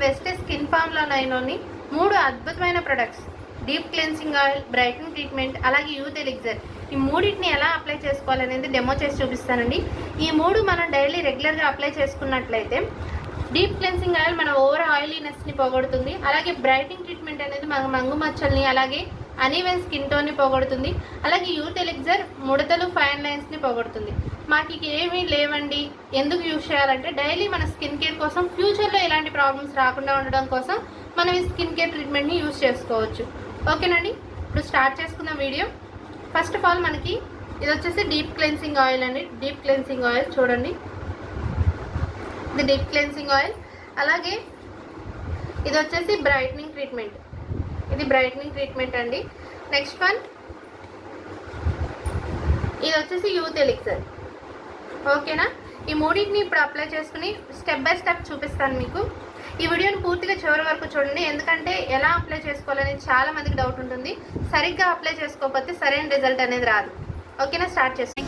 West skin formula లైన్లోని 3 అద్భుతమైన products deep cleansing oil, brightening treatment, అలాగే youth elixir. ఈ మూడింటిని ఎలా అప్లై చేసుకోవాలనేది డెమో చేసి చూపిస్తానండి. ఈ 3 మనం డైలీ రెగ్యులర్గా అప్లై చేసుకున్నట్లయితే డీప్ క్లెన్సింగ్ ఆయిల్ మన ఓవర్ ఆయిలీనెస్ని పోగొడుతుంది. అలాగే బ్రైట్నింగ్ ట్రీట్మెంట్ అనేది మన మంగు మచ్చల్ని, అలాగే అనీవెన్ స్కిన్ టోన్ని పోగొడుతుంది. అలాగే యూత్ ఎలిక్సర్ ముడతలు, ఫైన్ లైన్స్ని పోగొడుతుంది. మాకు ఏమీ లేవండి, ఎందుకు యూజ్ చేయాలంటే డైలీ మన స్కిన్ కేర్ కోసం, ఫ్యూచర్లో ఎలాంటి ప్రాబ్లమ్స్ రాకుండా ఉండడం కోసం మనం ఈ స్కిన్ కేర్ ట్రీట్మెంట్ని యూజ్ చేసుకోవచ్చు. ఓకేనండి, ఇప్పుడు స్టార్ట్ చేసుకున్న వీడియో. ఫస్ట్ ఆఫ్ ఆల్ మనకి ఇది వచ్చేసి డీప్ క్లెన్సింగ్ ఆయిల్ అండి. డీప్ క్లెన్సింగ్ ఆయిల్ చూడండి, ఇది డీప్ క్లెన్సింగ్ ఆయిల్. అలాగే ఇది వచ్చేసి బ్రైట్నింగ్ ట్రీట్మెంట్, ఇది బ్రైట్నింగ్ ట్రీట్మెంట్ అండి. నెక్స్ట్ వన్ ఇది వచ్చేసి యూత్ ఎలిక్సర్. ఓకేనా, ఈ మూడింటిని ఇప్పుడు అప్లై చేసుకుని స్టెప్ బై స్టెప్ చూపిస్తాను మీకు. ఈ వీడియోని పూర్తిగా చివరి వరకు చూడండి, ఎందుకంటే ఎలా అప్లై చేసుకోవాలని చాలా మందికి డౌట్ ఉంటుంది. సరిగ్గా అప్లై చేసుకోకపోతే సరైన రిజల్ట్ అనేది రాదు. ఓకేనా, స్టార్ట్ చేస్తాను.